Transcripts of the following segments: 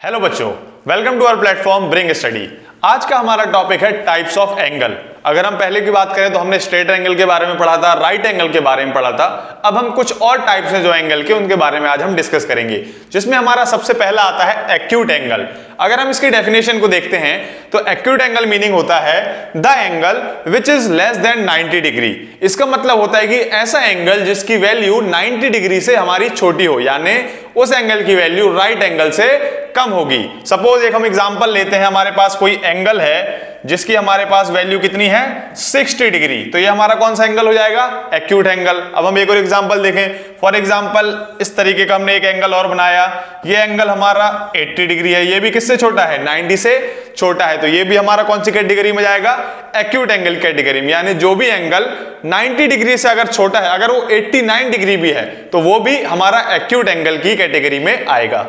Hello बच्चों, welcome to our platform bring study. आज का हमारा टॉपिक है टाइप्स ऑफ एंगल। अगर हम पहले की बात करें तो हमने स्ट्रेट एंगल के बारे में पढ़ा था, राइट एंगल के बारे में पढ़ा था। अब हम कुछ और टाइप्स हैं जो एंगल के, उनके बारे में आज हम डिस्कस करेंगे, जिसमें हमारा सबसे पहला आता है एक्यूट एंगल। अगर हम इसकी डेफिनेशन को देखते हैं तो एक्यूट एंगल मीनिंग होता है the angle which is less than 90 degree. इसका मतलब होता है कि ऐसा एंगल जिसकी वैल्यू 90 डिग्री से हमारी छोटी हो, यानी उस एंगल की वैल्यू राइट एंगल से कम होगी। सपोज एक हम एग्जांपल लेते हैं, हमारे पास कोई एंगल है जिसकी हमारे पास वैल्यू कितनी है 60 डिग्री, तो ये हमारा कौन सा एंगल हो जाएगा, एक्यूट एंगल। अब हम एक और एग्जांपल देखें। फॉर एग्जांपल इस तरीके का हमने एक एंगल और बनाया, ये एंगल हमारा 80 डिग्री है, ये भी किससे छोटा है, 90 से छोटा है, तो ये भी हमारा कौन सी कैटेगरी में जाएगा, एक्यूट एंगल कैटेगरी में। यानी जो भी एंगल 90 डिग्री से अगर छोटा है, अगर वो 89 डिग्री भी है, तो वो भी हमारा एक्यूट एंगल की कैटेगरी में आएगा।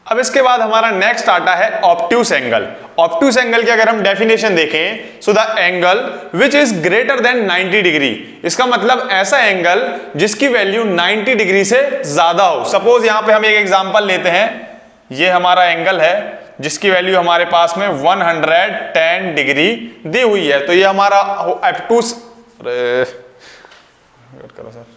अब इसके बाद हमारा नेक्स्ट आता है ऑब्ट्यूस एंगल। ऑब्ट्यूस एंगल की अगर हम डेफिनेशन देखें, so the angle which is greater than 90 degree. इसका मतलब ऐसा एंगल जिसकी वैल्यू 90 डिग्री से ज्यादा हो। सपोज यहां पे हम एक एग्जांपल लेते हैं, ये हमारा एंगल है जिसकी वैल्यू हमारे पास में 110 डिग्री दी हुई है, तो ये हमारा ऑब्ट्यूस करो सर।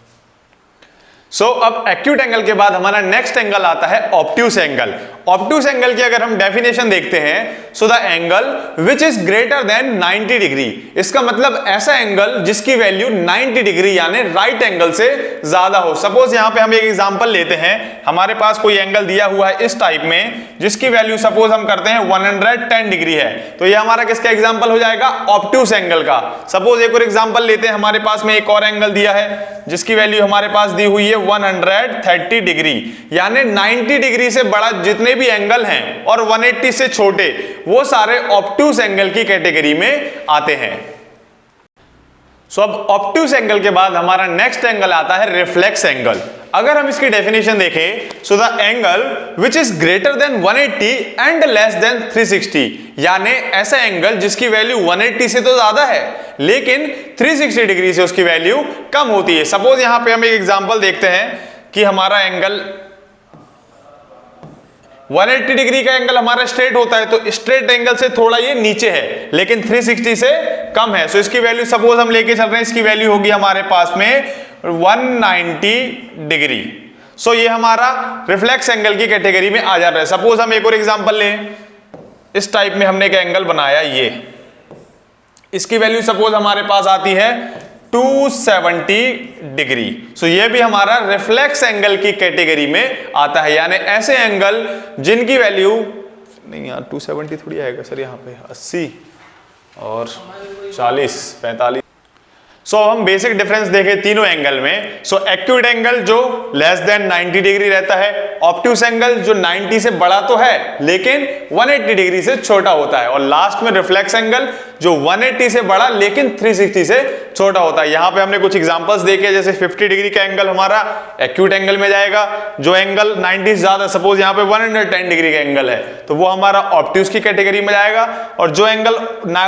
अब एक्यूट एंगल के बाद हमारा नेक्स्ट एंगल आता है ऑब्ट्यूस एंगल। ऑब्ट्यूस एंगल की अगर हम डेफिनेशन देखते हैं, so the angle which is greater than 90 degree. इसका मतलब ऐसा एंगल जिसकी वैल्यू 90 डिग्री यानी राइट एंगल से ज्यादा हो। सपोज यहां पे हम एक एग्जांपल लेते हैं, हमारे पास कोई एंगल दिया हुआ है इस टाइप में, जिसकी वैल्यू सपोज हम करते हैं 110 डिग्री है, तो ये हमारा किसका एग्जांपल हो जाएगा, ऑब्ट्यूस एंगल का। सपोज एक और एग्जांपल लेते हैं, हमारे पास में एक और एंगल दिया है जिसकी वैल्यू हमारे पास दी हुई है 130 डिग्री, यानी 90 डिग्री से बड़ा जितने भी एंगल हैं और 180 से छोटे, वो सारे ऑब्ट्यूस एंगल की कैटेगरी में आते हैं। अब ऑब्ट्यूस एंगल के बाद हमारा नेक्स्ट एंगल आता है रिफ्लेक्स एंगल। अगर हम इसकी डेफिनेशन देखें, so the angle which is greater than 180 and less than 360, यानी ऐसा एंगल जिसकी वैल्यू 180 से तो ज्यादा है लेकिन 360 डिग्री से उसकी वैल्यू कम होती है। सपोज यहां पे हम एक एग्जांपल देखते हैं कि हमारा एंगल 180 डिग्री का एंगल हमारा स्ट्रेट होता है, तो स्ट्रेट एंगल से थोड़ा ये नीचे है लेकिन 360 से कम है। सो इसकी वैल्यू सपोज हम लेके चल रहे हैं, इसकी वैल्यू होगी हमारे पास में 190 डिग्री। सो ये हमारा रिफ्लेक्स एंगल की कैटेगरी में आ जा रहा है। सपोज हम एक और एग्जांपल लें, इस टाइप में हमने एक एंगल बनाया, ये इसकी वैल्यू सपोज हमारे पास आती है 270 डिग्री। सो ये भी हमारा रिफ्लेक्स एंगल की कैटेगरी में आता है, यानी ऐसे एंगल जिनकी वैल्यू नहीं यार 270 थोड़ी आएगा सर, यहाँ पे 80 और 40 45। हम बेसिक डिफरेंस देखें तीनों एंगल में। एक्यूट एंगल जो लेस देन 90 डिग्री रहता है, ऑब्ट्यूस एंगल जो 90 से बड़ा तो है लेकिन 180 डिग्री से छोटा होता है, और लास्ट में रिफ्लेक्स एंगल जो 180 से बड़ा लेकिन 360 से छोटा होता है। यहां पे हमने कुछ एग्जांपल्स देखे, जैसे 50 डिग्री का एंगल हमारा एक्यूट एंगल में जाएगा, जो एंगल 90 से ज्यादा, सपोज यहां पे 110 डिग्री का एंगल है, तो वो हमारा ऑब्ट्यूस की कैटेगरी में जाएगा। और जो एंगल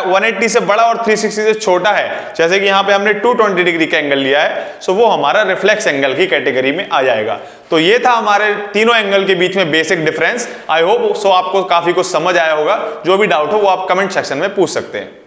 180 से बड़ा और 360 से छोटा है, जैसे कि यहां पे हमने 220 डिग्री का एंगल लिया है, सो वो हमारा रिफ्लेक्स एंगल की कैटेगरी में आ जाएगा। तो ये था हमारे तीनों एंगल के बीच में बेसिक डिफरेंस। आई होप आपको काफी कुछ समझ आया होगा। जो भी डाउट हो वो आप कमेंट सेक्शन में पूछ सकते हैं।